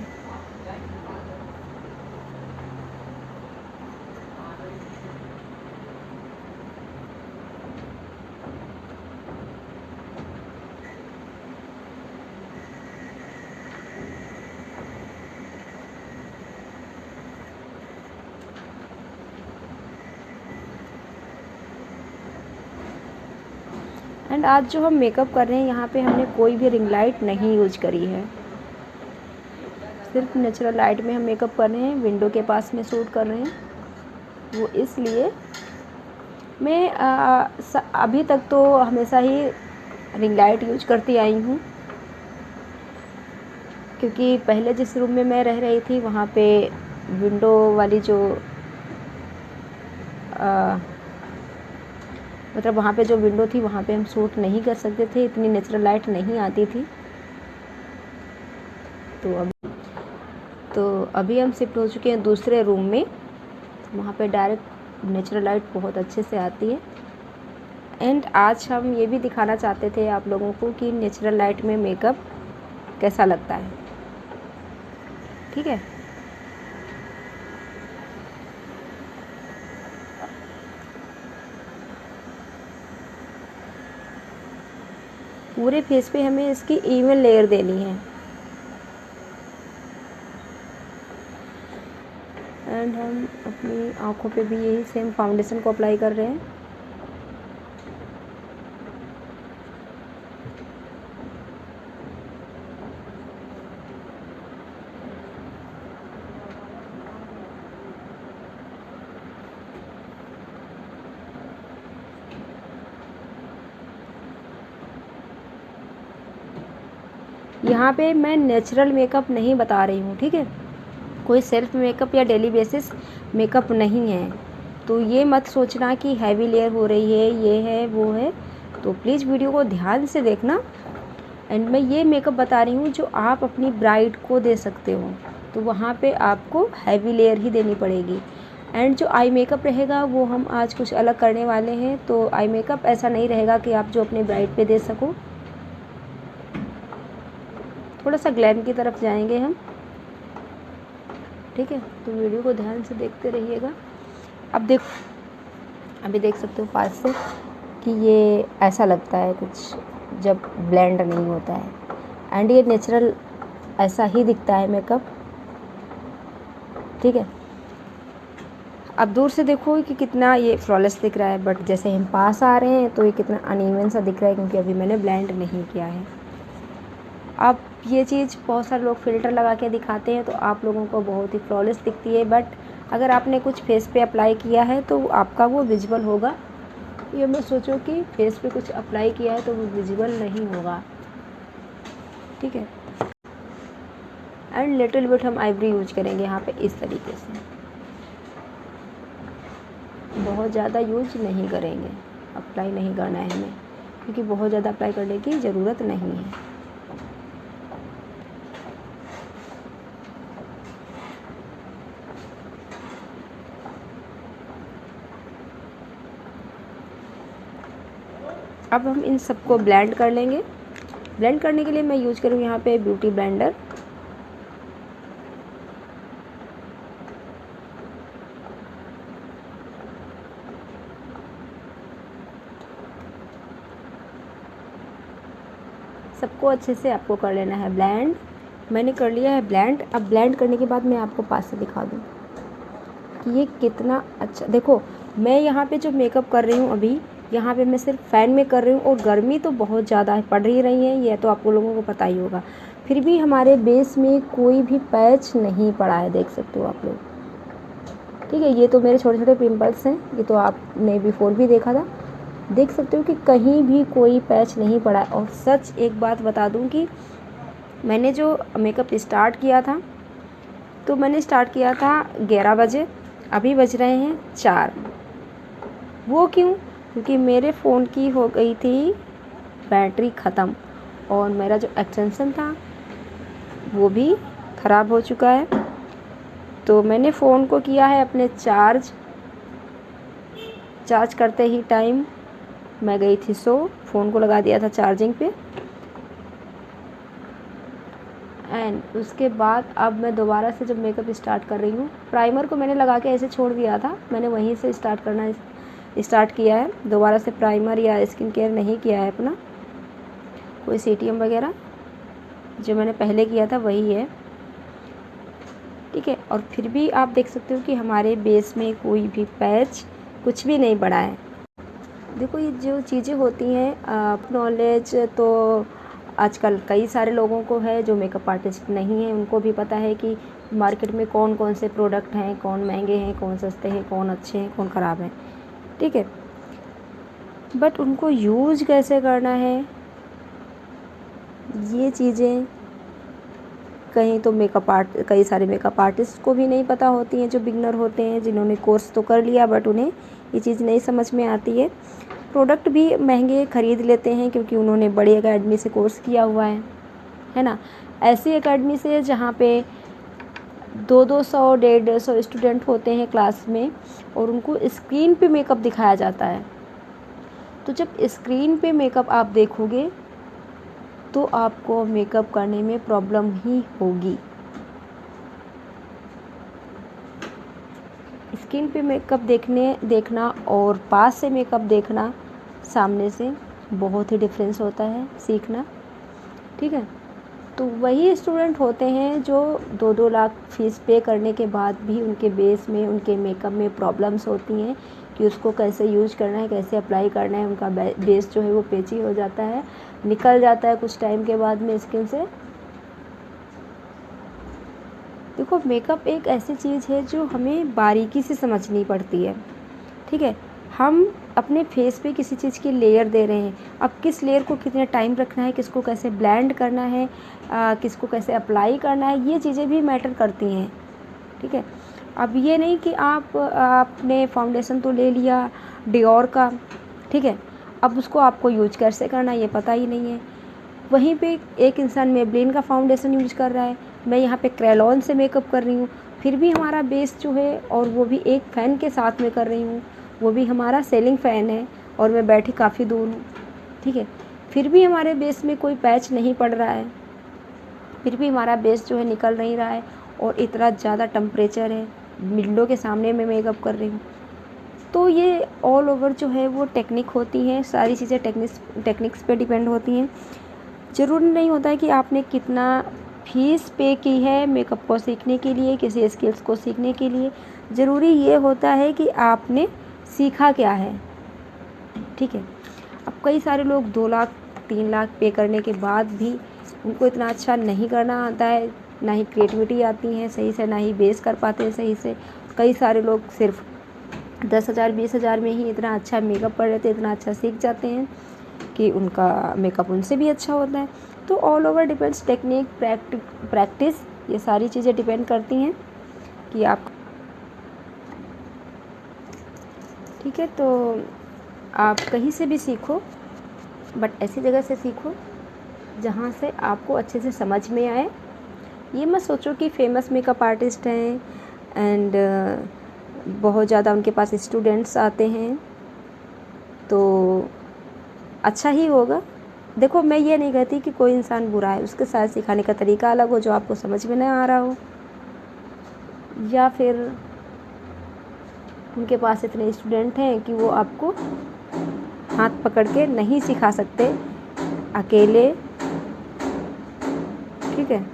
एंड आज जो हम मेकअप कर रहे हैं यहाँ पे हमने कोई भी रिंग लाइट नहीं यूज करी है, सिर्फ नेचुरल लाइट में हम मेकअप कर रहे हैं। विंडो के पास में शूट कर रहे हैं, वो इसलिए मैं अभी तक तो हमेशा ही रिंग लाइट यूज करती आई हूँ, क्योंकि पहले जिस रूम में मैं रह रही थी वहाँ पे विंडो वाली जो मतलब वहाँ पे जो विंडो थी वहाँ पे हम शूट नहीं कर सकते थे, इतनी नेचुरल लाइट नहीं आती थी। तो अभी हम शिफ्ट हो चुके हैं दूसरे रूम में, तो वहाँ पे डायरेक्ट नेचुरल लाइट बहुत अच्छे से आती है। एंड आज हम ये भी दिखाना चाहते थे आप लोगों को कि नेचुरल लाइट में मेकअप कैसा लगता है, ठीक है। पूरे फेस पे हमें इसकी इवन लेयर देनी है। एंड हम अपनी आँखों पे भी यही सेम फाउंडेशन को अप्लाई कर रहे हैं। यहाँ पे मैं नेचुरल मेकअप नहीं बता रही हूँ, ठीक है, कोई सेल्फ मेकअप या डेली बेसिस मेकअप नहीं है। तो ये मत सोचना कि हैवी लेयर हो रही है, ये है वो है। तो प्लीज़ वीडियो को ध्यान से देखना। एंड मैं ये मेकअप बता रही हूँ जो आप अपनी ब्राइड को दे सकते हो, तो वहाँ पे आपको हैवी लेयर ही देनी पड़ेगी। एंड जो आई मेकअप रहेगा वो हम आज कुछ अलग करने वाले हैं। तो आई मेकअप ऐसा नहीं रहेगा कि आप जो अपने ब्राइड पे दे सको, थोड़ा सा ग्लैम की तरफ जाएंगे हम, ठीक है। तो वीडियो को ध्यान से देखते रहिएगा। अब अभी देख सकते हो पास से कि ये ऐसा लगता है कुछ जब ब्लेंड नहीं होता है। एंड ये नेचुरल ऐसा ही दिखता है मेकअप, ठीक है। अब दूर से देखो कि कितना ये फ्लॉलेस दिख रहा है, बट जैसे हम पास आ रहे हैं तो ये कितना अनइवन सा दिख रहा है, क्योंकि अभी मैंने ब्लेंड नहीं किया है। अब ये चीज़ बहुत सारे लोग फ़िल्टर लगा के दिखाते हैं तो आप लोगों को बहुत ही फ्लॉलेस दिखती है, बट अगर आपने कुछ फेस पे अप्लाई किया है तो आपका वो विजुअल होगा। ये मत सोचो कि फेस पे कुछ अप्लाई किया है तो वो विजुअल नहीं होगा, ठीक है। एंड लिटिल बिट हम आईब्रो यूज करेंगे यहाँ पे इस तरीके से, बहुत ज़्यादा यूज नहीं करेंगे, अप्लाई नहीं करना है हमें, क्योंकि बहुत ज़्यादा अप्लाई करने की ज़रूरत नहीं है। अब हम इन सबको ब्लेंड कर लेंगे। ब्लेंड करने के लिए मैं यूज करूँ यहाँ पे ब्यूटी ब्लेंडर। सबको अच्छे से आपको कर लेना है ब्लेंड। मैंने कर लिया है ब्लेंड। अब ब्लेंड करने के बाद मैं आपको पास से दिखा दूँ कि ये कितना अच्छा, देखो मैं यहाँ पे जो मेकअप कर रही हूँ अभी, यहाँ पे मैं सिर्फ फ़ैन में कर रही हूँ, और गर्मी तो बहुत ज़्यादा पड़ ही रही है, ये तो आप लोगों को पता ही होगा। फिर भी हमारे बेस में कोई भी पैच नहीं पड़ा है, देख सकते हो आप लोग। ठीक है, ये तो मेरे छोटे छोटे पिंपल्स हैं, ये तो आपने बिफोर भी देखा था। देख सकते हो कि कहीं भी कोई पैच नहीं पड़ा है। और सच एक बात बता दूं कि मैंने जो मेकअप स्टार्ट किया था, तो मैंने स्टार्ट किया था 11 बजे, अभी बज रहे हैं 4। वो क्यों? क्योंकि मेरे फ़ोन की हो गई थी बैटरी ख़त्म, और मेरा जो एक्सटेंशन था वो भी ख़राब हो चुका है। तो मैंने फ़ोन को किया है अपने चार्ज करते ही टाइम मैं गई थी फ़ोन को लगा दिया था चार्जिंग पे। एंड उसके बाद अब मैं दोबारा से जब मेकअप स्टार्ट कर रही हूँ, प्राइमर को मैंने लगा के ऐसे छोड़ दिया था, मैंने वहीं से स्टार्ट किया है। दोबारा से प्राइमर या स्किन केयर नहीं किया है अपना, कोई सीटीएम वगैरह जो मैंने पहले किया था वही है। ठीक है, और फिर भी आप देख सकते हो कि हमारे बेस में कोई भी पैच कुछ भी नहीं पड़ा है। देखो ये जो चीज़ें होती हैं, नॉलेज तो आजकल कई सारे लोगों को है, जो मेकअप आर्टिस्ट नहीं है उनको भी पता है कि मार्केट में कौन कौन से प्रोडक्ट हैं, कौन महंगे हैं, कौन सस्ते हैं, कौन अच्छे हैं, कौन ख़राब हैं। ठीक है, बट उनको यूज कैसे करना है, ये चीज़ें कई सारे मेकअप आर्टिस्ट को भी नहीं पता होती हैं, जो बिगनर होते हैं, जिन्होंने कोर्स तो कर लिया बट उन्हें ये चीज़ नहीं समझ में आती है। प्रोडक्ट भी महंगे ख़रीद लेते हैं क्योंकि उन्होंने बड़ी एकेडमी से कोर्स किया हुआ है ना। ऐसी एकेडमी से जहाँ पे 200 150 स्टूडेंट होते हैं क्लास में, और उनको स्क्रीन पे मेकअप दिखाया जाता है। तो जब स्क्रीन पे मेकअप आप देखोगे तो आपको मेकअप करने में प्रॉब्लम ही होगी। स्किन पे मेकअप देखना और पास से मेकअप देखना, सामने से, बहुत ही डिफरेंस होता है सीखना। ठीक है, तो वही स्टूडेंट होते हैं जो 2-2 लाख फीस पे करने के बाद भी उनके बेस में, उनके मेकअप में प्रॉब्लम्स होती हैं कि उसको कैसे यूज करना है, कैसे अप्लाई करना है। उनका बेस जो है वो पेची हो जाता है, निकल जाता है कुछ टाइम के बाद में स्किन से। देखो मेकअप एक ऐसी चीज़ है जो हमें बारीकी से समझनी पड़ती है। ठीक है, हम अपने फेस पे किसी चीज़ की लेयर दे रहे हैं, अब किस लेयर को कितने टाइम रखना है, किसको कैसे ब्लेंड करना है, किसको कैसे अप्लाई करना है, ये चीज़ें भी मैटर करती हैं। ठीक है, अब ये नहीं कि आपने फाउंडेशन तो ले लिया डियोर का, ठीक है, अब उसको आपको यूज कैसे करना ये पता ही नहीं है। वहीं पे एक इंसान मेबलिन का फाउंडेशन यूज कर रहा है, मैं यहाँ पे क्रेलॉन से मेकअप कर रही हूँ, फिर भी हमारा बेस जो है, और वो भी एक फ़ैन के साथ में कर रही हूँ, वो भी हमारा सेलिंग फ़ैन है और मैं बैठी काफ़ी दूर हूँ। ठीक है, फिर भी हमारे बेस में कोई पैच नहीं पड़ रहा है, फिर भी हमारा बेस जो है निकल नहीं रहा है, और इतना ज़्यादा टेम्परेचर है, विंडो के सामने मैं मेकअप कर रही हूँ। तो ये ऑल ओवर जो है वो टेक्निक होती हैं, सारी चीज़ें टेक्निक्स पे डिपेंड होती हैं। ज़रूरी नहीं होता है कि आपने कितना फीस पे की है मेकअप को सीखने के लिए, किसी स्किल्स को सीखने के लिए। ज़रूरी ये होता है कि आपने सीखा क्या है। ठीक है, अब कई सारे लोग 2 लाख 3 लाख पे करने के बाद भी उनको इतना अच्छा नहीं करना आता है, ना ही क्रिएटिविटी आती है सही से, ना ही बेस कर पाते हैं सही से। कई सारे लोग सिर्फ 10,000 20,000 में ही इतना अच्छा मेकअप कर लेते हैं, इतना अच्छा सीख जाते हैं कि उनका मेकअप उनसे भी अच्छा होता है। तो all over depends, technique, practice, ये सारी चीज़ें डिपेंड करती हैं कि आप। ठीक है, तो आप कहीं से भी सीखो, बट ऐसी जगह से सीखो जहाँ से आपको अच्छे से समझ में आए। ये मत सोचो कि फेमस मेकअप आर्टिस्ट हैं एंड बहुत ज़्यादा उनके पास स्टूडेंट्स आते हैं तो अच्छा ही होगा। देखो मैं ये नहीं कहती कि कोई इंसान बुरा है, उसके साथ सिखाने का तरीका अलग हो जो आपको समझ में ना आ रहा हो, या फिर उनके पास इतने स्टूडेंट हैं कि वो आपको हाथ पकड़ के नहीं सिखा सकते अकेले। ठीक है,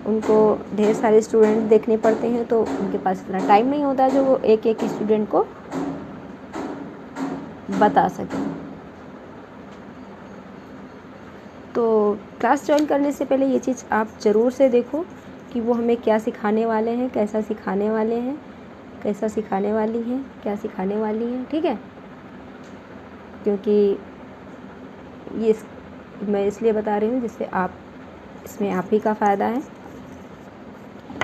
उनको ढेर सारे स्टूडेंट देखने पड़ते हैं, तो उनके पास इतना टाइम नहीं होता जो वो एक एक स्टूडेंट को बता सकें। तो क्लास ज्वाइन करने से पहले ये चीज़ आप ज़रूर से देखो कि वो हमें क्या सिखाने वाले हैं, कैसा सिखाने वाले हैं, कैसा सिखाने वाली हैं, क्या सिखाने वाली हैं, ठीक है। क्योंकि ये मैं इसलिए बता रही हूँ जिससे आप इसमें आप ही का फ़ायदा है,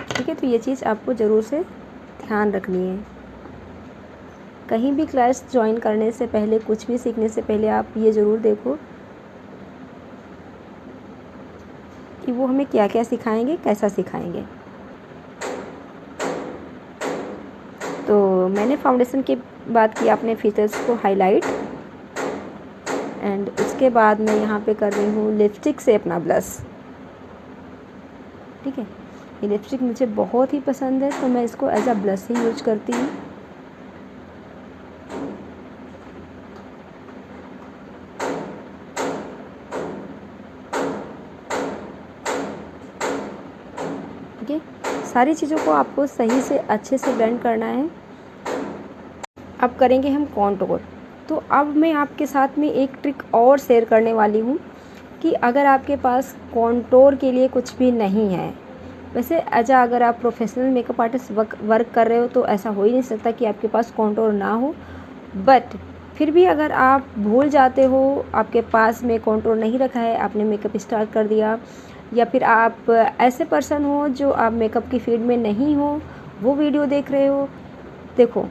ठीक है। तो ये चीज़ आपको ज़रूर से ध्यान रखनी है। कहीं भी क्लास ज्वाइन करने से पहले, कुछ भी सीखने से पहले आप ये ज़रूर देखो कि वो हमें क्या क्या सिखाएंगे, कैसा सिखाएंगे। तो मैंने फाउंडेशन के बाद किया अपने फीचर्स को हाईलाइट, एंड उसके बाद मैं यहाँ पे कर रही हूँ लिपस्टिक से अपना ब्लश, ठीक है। ये लिपस्टिक मुझे बहुत ही पसंद है, तो मैं इसको एज अ ब्लश ही यूज करती हूँ। ठीक है, सारी चीज़ों को आपको सही से अच्छे से ब्लेंड करना है। अब करेंगे हम कॉन्टूर। तो अब मैं आपके साथ में एक ट्रिक और शेयर करने वाली हूँ कि अगर आपके पास कॉन्टूर के लिए कुछ भी नहीं है, वैसे अगर आप प्रोफेशनल मेकअप आर्टिस्ट वर्क कर रहे हो तो ऐसा हो ही नहीं सकता कि आपके पास कॉन्टूर ना हो, बट फिर भी अगर आप भूल जाते हो, आपके पास में कॉन्टूर नहीं रखा है, आपने मेकअप स्टार्ट कर दिया, या फिर आप ऐसे पर्सन हो जो आप मेकअप की फील्ड में नहीं हो, वो वीडियो देख रहे हो, देखो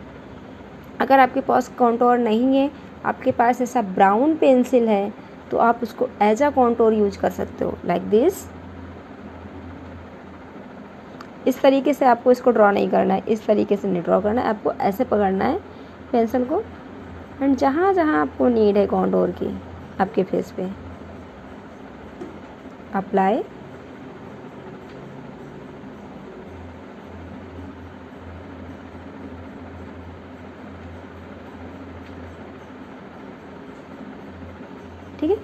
अगर आपके पास कॉन्टूर नहीं है, आपके पास ऐसा ब्राउन पेंसिल है, तो आप उसको एज अ कॉन्टूर यूज कर सकते हो, लाइक दिस। इस तरीके से आपको इसको ड्रॉ नहीं करना है, इस तरीके से नहीं ड्रॉ करना है, आपको ऐसे पकड़ना है पेंसिल को, एंड जहाँ जहाँ आपको नीड है कॉन्टूर की आपके फेस पे अप्लाई। ठीक है,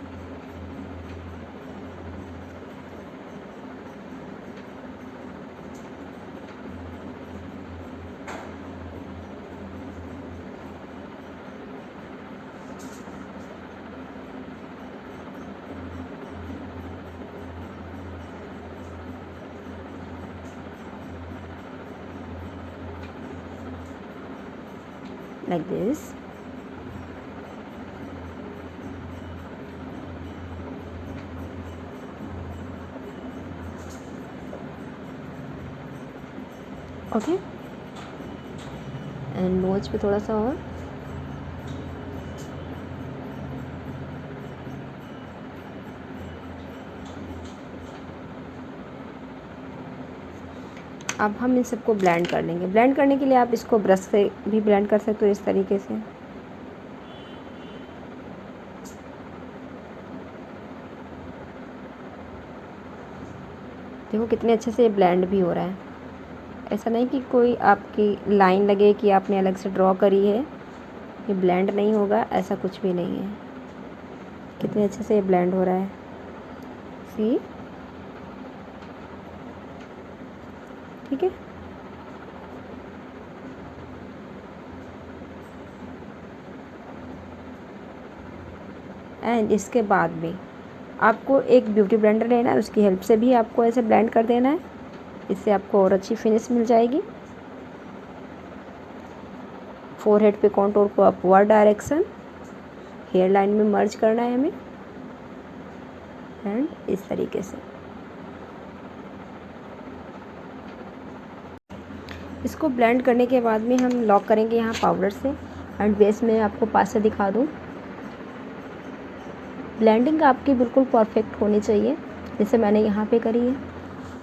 like this। Okay, and nose पे थोड़ा सा और। अब हम इन सबको ब्लेंड कर लेंगे। ब्लेंड करने के लिए आप इसको ब्रश से भी ब्लेंड कर सकते हो, इस तरीके से। देखो कितने अच्छे से ये ब्लेंड भी हो रहा है। ऐसा नहीं कि कोई आपकी लाइन लगे कि आपने अलग से ड्रॉ करी है, ये ब्लेंड नहीं होगा, ऐसा कुछ भी नहीं है। कितने अच्छे से ये ब्लेंड हो रहा है, सी। ठीक है, एंड इसके बाद में आपको एक ब्यूटी ब्लेंडर लेना है, उसकी हेल्प से भी आपको ऐसे ब्लेंड कर देना है, इससे आपको और अच्छी फिनिश मिल जाएगी। फोरहेड पे कॉन्टूर को अपवर्ड डायरेक्शन, हेयर लाइन में मर्ज करना है हमें, एंड इस तरीके से इसको ब्लेंड करने के बाद में हम लॉक करेंगे यहाँ पाउडर से। एंड बेस में आपको पास से दिखा दूँ, ब्लेंडिंग आपकी बिल्कुल परफेक्ट होनी चाहिए, जैसे मैंने यहाँ पे करी है।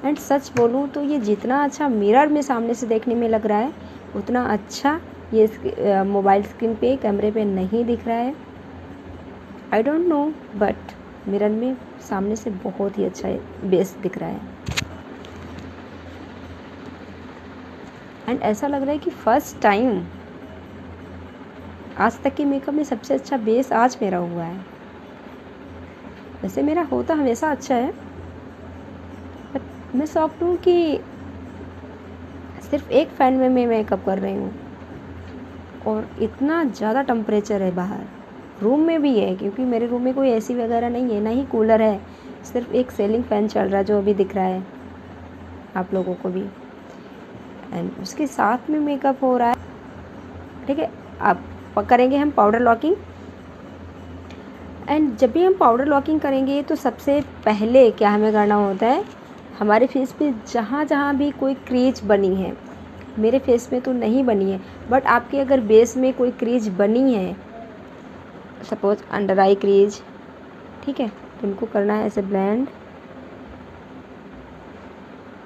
एंड सच बोलूँ तो ये जितना अच्छा मिरर में सामने से देखने में लग रहा है, उतना अच्छा ये मोबाइल स्क्रीन पे, कैमरे पे नहीं दिख रहा है। I don't know, but mirror में सामने से बहुत ही अच्छा बेस दिख रहा है। एंड ऐसा लग रहा है कि फर्स्ट टाइम आज तक के मेकअप में सबसे अच्छा बेस आज मेरा हुआ है। वैसे मेरा होता हमेशा अच्छा है, बट मैं शॉक्ड हूँ कि सिर्फ एक फैन में मैं मेकअप कर रही हूँ, और इतना ज़्यादा टेम्परेचर है बाहर, रूम में भी है, क्योंकि मेरे रूम में कोई एसी वगैरह नहीं है, ना ही कूलर है, सिर्फ एक सीलिंग फ़ैन चल रहा है जो अभी दिख रहा है आप लोगों को भी। एंड उसके साथ में मेकअप हो रहा है, ठीक है। अब करेंगे हम पाउडर लॉकिंग। एंड जब भी हम पाउडर लॉकिंग करेंगे तो सबसे पहले क्या हमें करना होता है, हमारे फेस पे जहाँ जहाँ भी कोई क्रीज बनी है, मेरे फेस में तो नहीं बनी है, बट आपके अगर बेस में कोई क्रीज बनी है, सपोज अंडर आई क्रीज, ठीक है, तो उनको करना है ऐसे ब्लेंड,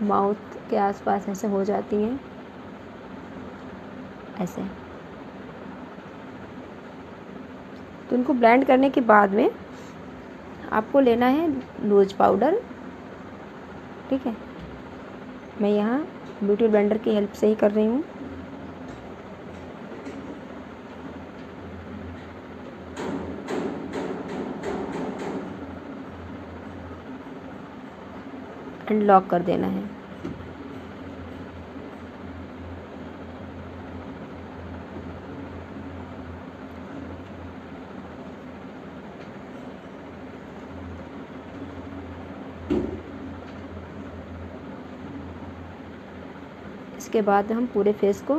माउथ के आसपास ऐसे हो जाती हैं, ऐसे। तो उनको ब्लेंड करने के बाद में आपको लेना है नोज पाउडर, ठीक है। मैं यहाँ ब्यूटी ब्लेंडर की हेल्प से ही कर रही हूँ। एंड लॉक कर देना है। इसके बाद हम पूरे फेस को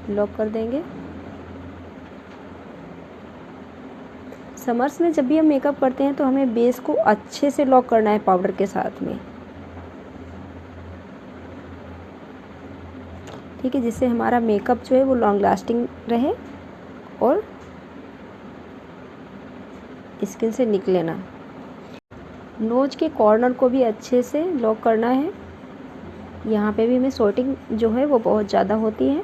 लॉक कर देंगे। समर्स में जब भी हम मेकअप करते हैं तो हमें बेस को अच्छे से लॉक करना है पाउडर के साथ में, ठीक है, जिससे हमारा मेकअप जो है वो लॉन्ग लास्टिंग रहे और स्किन से निकले ना। नोज के कॉर्नर को भी अच्छे से लॉक करना है, यहाँ पे भी हमें शॉर्टिंग जो है वो बहुत ज़्यादा होती है।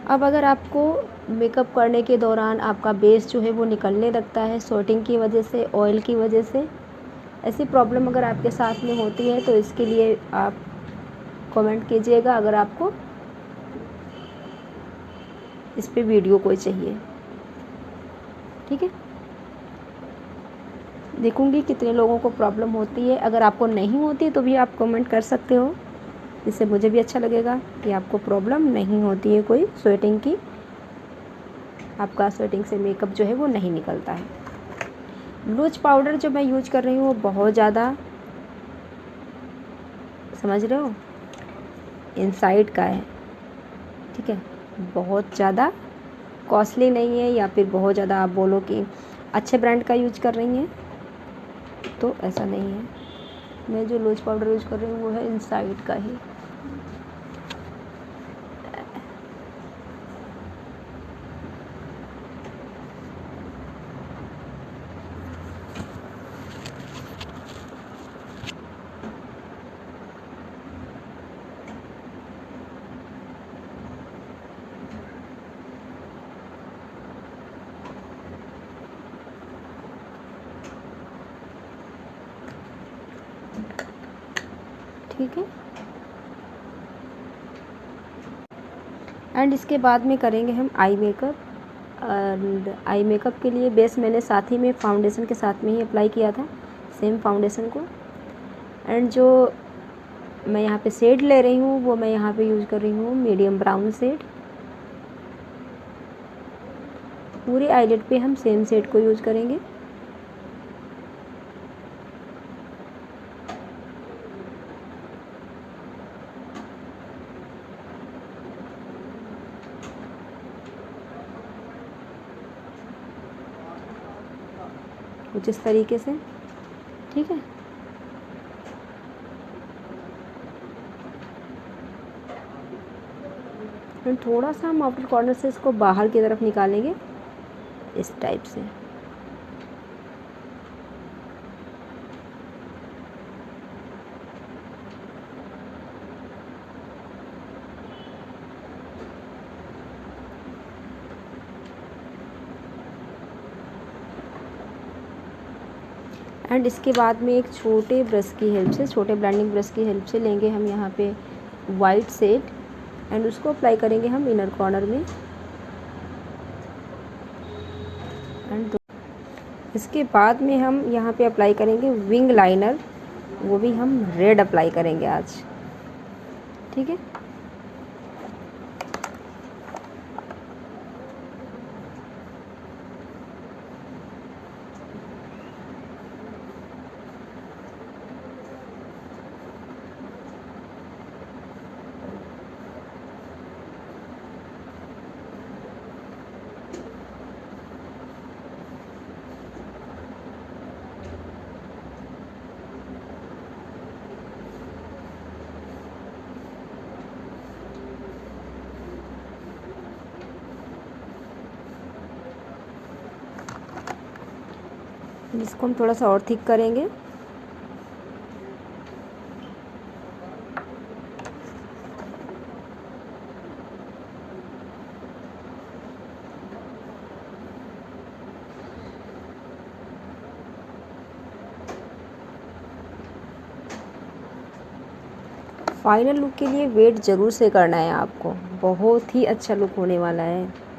अब अगर आपको मेकअप करने के दौरान आपका बेस जो है वो निकलने लगता है शॉर्टिंग की वजह से, ऑयल की वजह से, ऐसी प्रॉब्लम अगर आपके साथ में होती है तो इसके लिए आप कमेंट कीजिएगा, अगर आपको इस पे वीडियो कोई चाहिए, ठीक है। देखूंगी कितने लोगों को प्रॉब्लम होती है, अगर आपको नहीं होती तो भी आप कमेंट कर सकते हो, इससे मुझे भी अच्छा लगेगा कि आपको प्रॉब्लम नहीं होती है कोई स्वेटिंग की, आपका स्वेटिंग से मेकअप जो है वो नहीं निकलता है। लूज पाउडर जो मैं यूज कर रही हूँ वो बहुत ज़्यादा, समझ रहे हो, इनसाइड का है, ठीक है, बहुत ज़्यादा कॉस्टली नहीं है, या फिर बहुत ज़्यादा आप बोलो कि अच्छे ब्रांड का यूज कर रही हैं, तो ऐसा नहीं है। मैं जो लूज पाउडर यूज कर रही हूँ वो है इनसाइड का ही। ठीक है, एंड इसके बाद में करेंगे हम eye makeup. And eye makeup के लिए बेस मैंने साथ ही में फाउंडेशन के साथ में ही अप्लाई किया था, सेम फाउंडेशन को। एंड जो मैं यहाँ पे शेड ले रही हूँ वो मैं यहाँ पे यूज़ कर रही हूँ मीडियम ब्राउन शेड। पूरे आईलिड पे हम सेम शेड को यूज़ करेंगे। कुछ इस तरीके से, ठीक है। एंड थोड़ा सा हम आउटर कॉर्नर से इसको बाहर की तरफ निकालेंगे इस टाइप से। एंड इसके बाद में एक छोटे ब्रश की हेल्प से, छोटे ब्लेंडिंग ब्रश की हेल्प से लेंगे हम यहाँ पे वाइट शेड, एंड उसको अप्लाई करेंगे हम इनर कॉर्नर में। एंड इसके बाद में हम यहाँ पे अप्लाई करेंगे विंग लाइनर, वो भी हम रेड अप्लाई करेंगे आज। ठीक है। इसको हम थोड़ा सा और थिक करेंगे। फाइनल लुक के लिए वेट ज़रूर से करना है आपको, बहुत ही अच्छा लुक होने वाला है।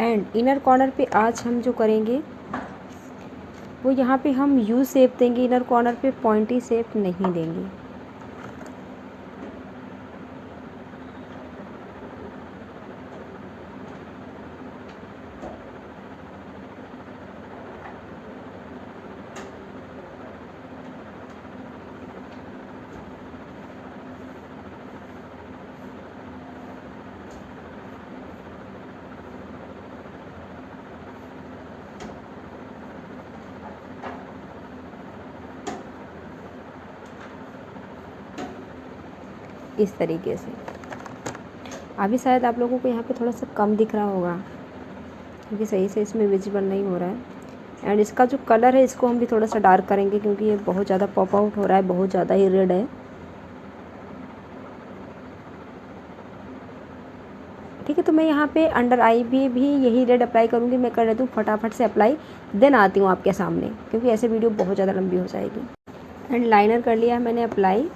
एंड इनर कॉर्नर पे आज हम जो करेंगे वो यहाँ पे हम यू शेप देंगे, इनर कॉर्नर पे पॉइंटी शेप नहीं देंगे। इस तरीके से। अभी शायद आप लोगों को यहाँ पे थोड़ा सा कम दिख रहा होगा क्योंकि सही से इसमें विजिबल नहीं हो रहा है। एंड इसका जो कलर है इसको हम भी थोड़ा सा डार्क करेंगे क्योंकि ये बहुत ज़्यादा पॉप आउट हो रहा है, बहुत ज़्यादा ही रेड है। ठीक है, तो मैं यहाँ पे अंडर आई भी यही रेड अप्लाई करूँगी। मैं कर लेती हूँ फटाफट से अप्लाई, देन आती हूँ आपके सामने क्योंकि ऐसे वीडियो बहुत ज़्यादा लंबी हो जाएगी। एंड लाइनर कर लिया है मैंने अप्लाई।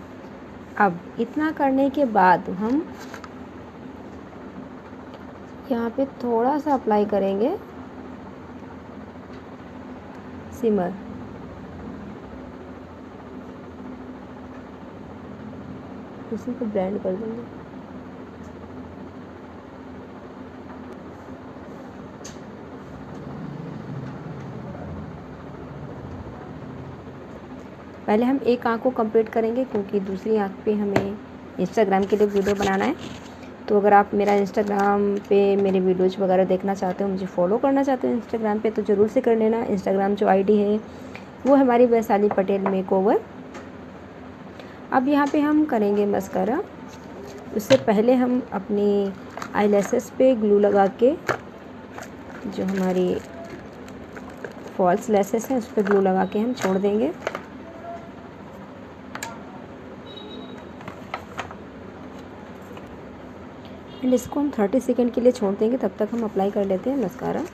अब इतना करने के बाद हम यहाँ पे थोड़ा सा अप्लाई करेंगे सिमर। उसी को ब्लेंड कर देंगे। पहले हम एक आँख को कंप्लीट करेंगे क्योंकि दूसरी आँख पे हमें इंस्टाग्राम के लिए वीडियो बनाना है। तो अगर आप मेरा इंस्टाग्राम पे मेरे वीडियोज़ वगैरह देखना चाहते हो, मुझे फॉलो करना चाहते हो इंस्टाग्राम पे, तो ज़रूर से कर लेना। इंस्टाग्राम जो आईडी है वो हमारी वैशाली पटेल मेकओवर। अब यहाँ पे हम करेंगे मस्कारा। उससे पहले हम अपनी आईलैशेस पे ग्लू लगा के, जो हमारी फॉल्स लैशेस हैं उस पर ग्लू लगा के हम छोड़ देंगे। एंड इसको हम 30 सेकेंड के लिए छोड़ देंगे, तब तक हम अप्लाई कर लेते हैं मस्कारा।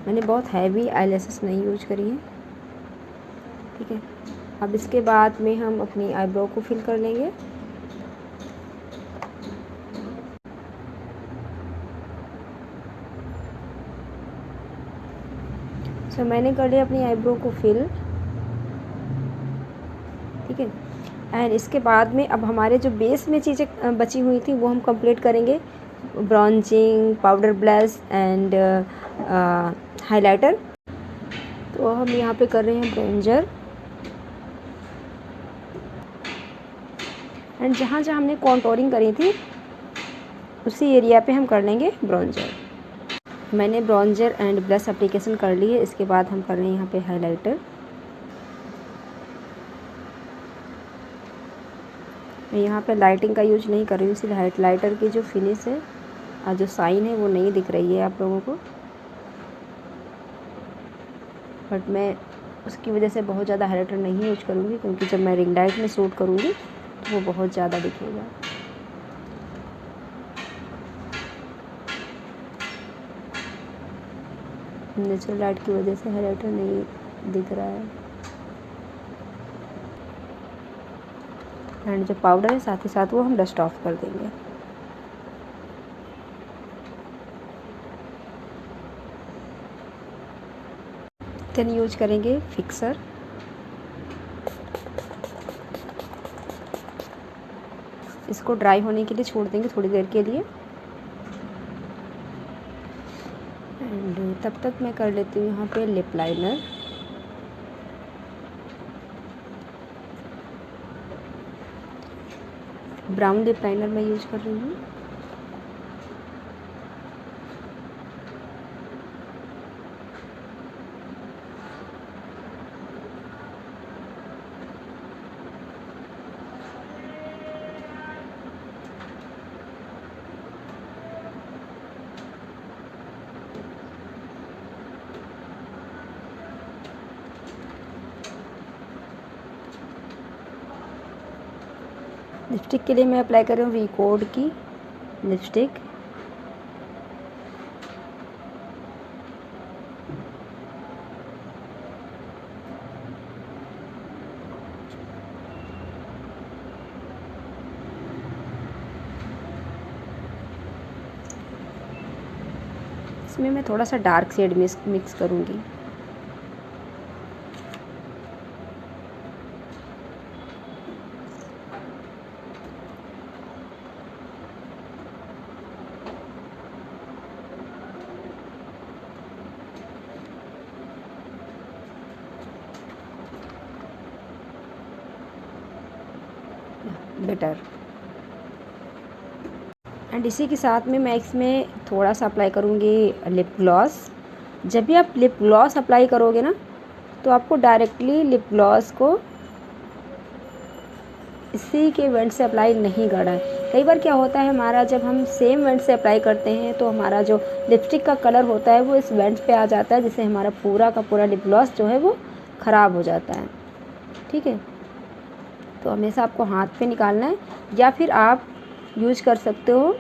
मैंने बहुत हैवी आईलैशेस नहीं यूज करी है। ठीक है, अब इसके बाद में हम अपनी आईब्रो को फिल कर लेंगे। मैंने कर लिया अपनी आईब्रो को फिल। ठीक है, एंड इसके बाद में अब हमारे जो बेस में चीज़ें बची हुई थी वो हम कंप्लीट करेंगे, browsing, powder blush and highlighter. तो हम यहाँ पे कर रहे हैं ब्राउजर, एंड जहाँ जहाँ हमने कॉन्टोरिंग करी थी उसी एरिया पे हम कर लेंगे ब्राउजर। मैंने ब्राउजर एंड ब्लश एप्लीकेशन कर ली है। इसके बाद हम कर रहे हैं यहाँ पे हाइलाइटर। मैं यहाँ पे लाइटिंग का यूज नहीं कर रही हूँ, इसलिए हाइलाइटर की जो फिनिश है और जो साइन है वो नहीं दिख रही है आप लोगों को, बट मैं उसकी वजह से बहुत ज़्यादा हाइलाइटर नहीं यूज करूँगी, क्योंकि जब मैं रिंग लाइट में शूट करूँगी तो वो बहुत ज़्यादा दिखेगा। नेचुरल लाइट की वजह से हाइलाइटर नहीं दिख रहा है। एंड जो पाउडर है साथ ही साथ वो हम डस्ट ऑफ कर देंगे। देन यूज करेंगे फिक्सर। इसको ड्राई होने के लिए छोड़ देंगे थोड़ी देर के लिए, एंड तब तक मैं कर लेती हूँ यहाँ पे lip liner. Brown lip liner मैं यूज कर रही हूँ। लिपस्टिक के लिए मैं अप्लाई कर रही हूँ रिकॉर्ड की लिपस्टिक। इसमें मैं थोड़ा सा डार्क शेड मिक्स करूँगी। बेटर। एंड इसी के साथ में मैं इसमें थोड़ा सा अप्लाई करूँगी लिप ग्लॉस। जब भी आप लिप ग्लॉस अप्लाई करोगे ना तो आपको डायरेक्टली लिप ग्लॉस को इसी के वेंट से अप्लाई नहीं करना है। कई बार क्या होता है हमारा, जब हम सेम वेंट से अप्लाई करते हैं तो हमारा जो लिपस्टिक का कलर होता है वो इस वेंट पे आ जाता है, जिससे हमारा पूरा का पूरा लिप ग्लॉस जो है वो ख़राब हो जाता है। ठीक है, तो हमेशा आपको हाथ पे निकालना है, या फिर आप यूज कर सकते हो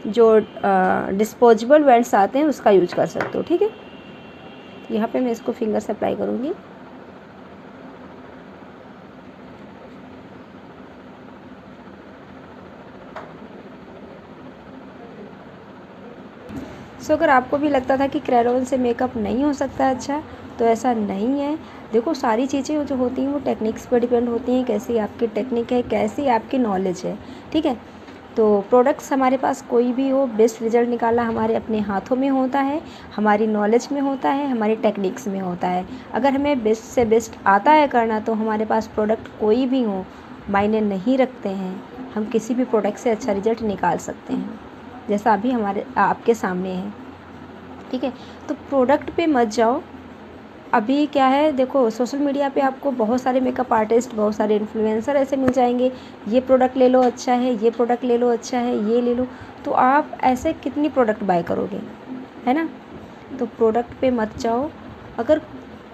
जो डिस्पोजेबल वेंट्स आते हैं उसका यूज कर सकते हो। ठीक है, यहाँ पे मैं इसको फिंगर से अप्लाई करूँगी। सो अगर आपको भी लगता था कि क्रेयॉन से मेकअप नहीं हो सकता अच्छा, तो ऐसा नहीं है। देखो, सारी चीज़ें जो होती हैं वो टेक्निक्स पर डिपेंड होती हैं, कैसी आपकी टेक्निक है, कैसी आपकी नॉलेज है। ठीक है, तो प्रोडक्ट्स हमारे पास कोई भी हो, बेस्ट रिजल्ट निकालना हमारे अपने हाथों में होता है, हमारी नॉलेज में होता है, हमारी टेक्निक्स में होता है। अगर हमें बेस्ट से बेस्ट आता है करना तो हमारे पास प्रोडक्ट कोई भी हो मायने नहीं रखते हैं, हम किसी भी प्रोडक्ट से अच्छा रिजल्ट निकाल सकते हैं, जैसा अभी हमारे आपके सामने है। ठीक है, तो प्रोडक्ट पे मत जाओ। अभी क्या है, देखो सोशल मीडिया पे आपको बहुत सारे मेकअप आर्टिस्ट, बहुत सारे इन्फ्लुएंसर ऐसे मिल जाएंगे, ये प्रोडक्ट ले लो अच्छा है, ये प्रोडक्ट ले लो अच्छा है, ये ले लो। तो आप ऐसे कितनी प्रोडक्ट बाय करोगे, है ना। तो प्रोडक्ट पे मत जाओ। अगर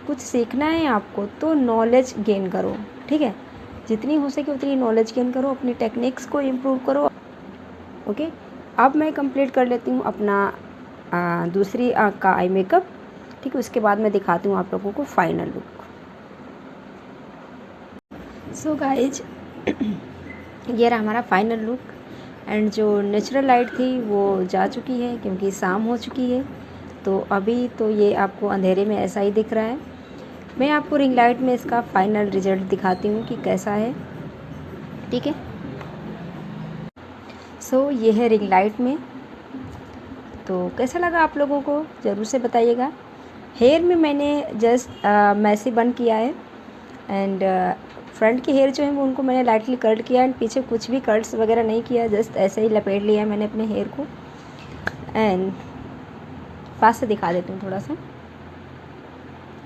कुछ सीखना है आपको तो नॉलेज गेन करो। ठीक है, जितनी हो सके उतनी नॉलेज गेन करो, अपनी टेक्निक्स को इम्प्रूव करो। ओके, अब मैं कंप्लीट कर लेती हूँ अपना दूसरी आँख का आई मेकअप। ठीक है, उसके बाद मैं दिखाती हूँ आप लोगों को फाइनल लुक। सो गाइज, ये रहा हमारा फाइनल लुक। एंड जो नेचुरल लाइट थी वो जा चुकी है क्योंकि शाम हो चुकी है, तो अभी तो ये आपको अंधेरे में ऐसा ही दिख रहा है। मैं आपको रिंग लाइट में इसका फाइनल रिजल्ट दिखाती हूँ कि कैसा है। ठीक है। सो ये है रिंग लाइट में। तो कैसा लगा आप लोगों को ज़रूर से बताइएगा। हेयर में मैंने जस्ट मैसी बन किया है एंड फ्रंट के हेयर जो है वो उनको मैंने लाइटली कर्ट किया एंड पीछे कुछ भी कर्ट्स वगैरह नहीं किया, जस्ट ऐसे ही लपेट लिया है मैंने अपने हेयर को। एंड पास से दिखा देती हूँ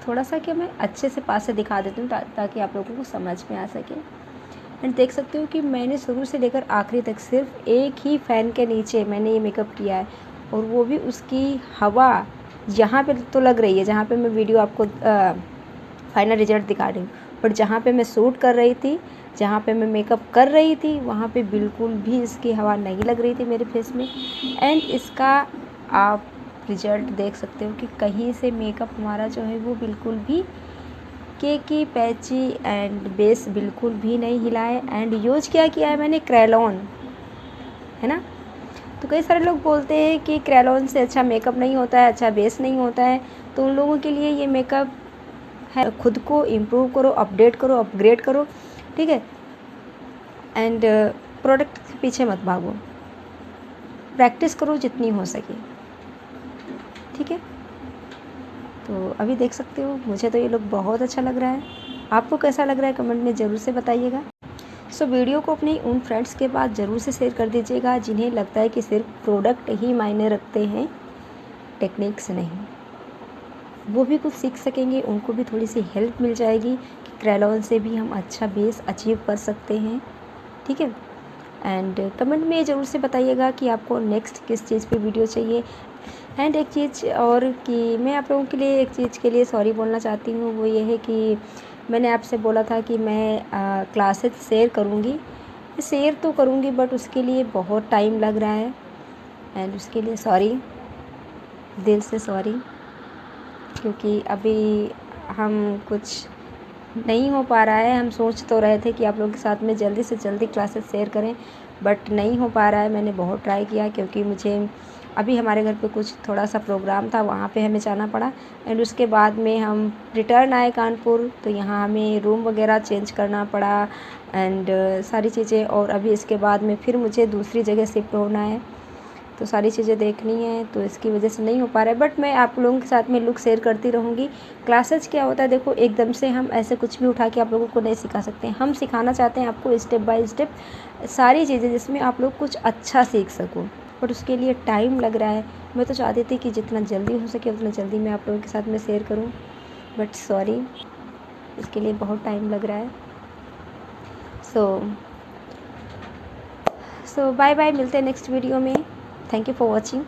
थोड़ा सा कि मैं अच्छे से पास से दिखा देती हूँ ताकि आप लोगों को समझ में आ सके। एंड देख सकते हो कि मैंने शुरू से लेकर आखिरी तक सिर्फ एक ही फ़ैन के नीचे मैंने ये मेकअप किया है, और वो भी उसकी हवा यहाँ पे तो लग रही है जहाँ पे मैं वीडियो आपको फाइनल रिजल्ट दिखा रही हूँ, बट जहाँ पे मैं शूट कर रही थी, जहाँ पे मैं मेकअप कर रही थी, वहाँ पे बिल्कुल भी इसकी हवा नहीं लग रही थी मेरे फेस में। एंड इसका आप रिजल्ट देख सकते हो कि कहीं से मेकअप हमारा जो है वो बिल्कुल भी केकी पैची एंड बेस बिल्कुल भी नहीं हिला है। एंड यूज क्या किया है मैंने, क्रेलॉन, है ना। तो कई सारे लोग बोलते हैं कि क्रेलॉन से अच्छा मेकअप नहीं होता है, अच्छा बेस नहीं होता है, तो उन लोगों के लिए ये मेकअप है। खुद को इम्प्रूव करो, अपडेट करो, अपग्रेड करो, ठीक है। एंड प्रोडक्ट के पीछे मत भागो, प्रैक्टिस करो जितनी हो सके, ठीक है। तो अभी देख सकते हो मुझे तो ये लुक बहुत अच्छा लग रहा है। आपको कैसा लग रहा है कमेंट में ज़रूर से बताइएगा। सो वीडियो को अपने उन फ्रेंड्स के पास ज़रूर से शेयर कर दीजिएगा जिन्हें लगता है कि सिर्फ प्रोडक्ट ही मायने रखते हैं, टेक्निक्स नहीं। वो भी कुछ सीख सकेंगे, उनको भी थोड़ी सी हेल्प मिल जाएगी कि क्रेलॉन से भी हम अच्छा बेस अचीव कर सकते हैं, ठीक है। एंड कमेंट में ज़रूर से बताइएगा कि आपको नेक्स्ट किस चीज़ पे वीडियो चाहिए। एंड एक चीज़ और कि मैं आप लोगों के लिए एक चीज़ के लिए सॉरी बोलना चाहती हूँ, वो ये है कि मैंने आपसे बोला था कि मैं क्लासेस शेयर करूँगी, शेयर तो करूँगी बट उसके लिए बहुत टाइम लग रहा है। एंड उसके लिए सॉरी, दिल से सॉरी, क्योंकि अभी हम कुछ नहीं हो पा रहा है। हम सोच तो रहे थे कि आप लोगों के साथ में जल्दी से जल्दी क्लासेस शेयर करें, बट नहीं हो पा रहा है। मैंने बहुत ट्राई किया क्योंकि मुझे अभी हमारे घर पे कुछ थोड़ा सा प्रोग्राम था, वहाँ पे हमें जाना पड़ा। एंड उसके बाद में हम रिटर्न आए कानपुर, तो यहाँ हमें रूम वगैरह चेंज करना पड़ा एंड सारी चीज़ें, और अभी इसके बाद में फिर मुझे दूसरी जगह शिफ्ट होना है, तो सारी चीज़ें देखनी है, तो इसकी वजह से नहीं हो पा रहा है। बट मैं आप लोगों के साथ में लुक शेयर करती रहूँगी। क्लासेस क्या होता है, देखो एकदम से हम ऐसे कुछ भी उठा के आप लोगों को नहीं सिखा सकते। हम सिखाना चाहते हैं आपको स्टेप बाय स्टेप सारी चीज़ें, जिसमें आप लोग कुछ अच्छा सीख सको, बट उसके लिए टाइम लग रहा है। मैं तो चाहती थी कि जितना जल्दी हो सके उतना जल्दी मैं आप लोगों के साथ में शेयर करूँ, बट सॉरी, इसके लिए बहुत टाइम लग रहा है। सो बाय बाय, मिलते हैं नेक्स्ट वीडियो में। Thank you for watching.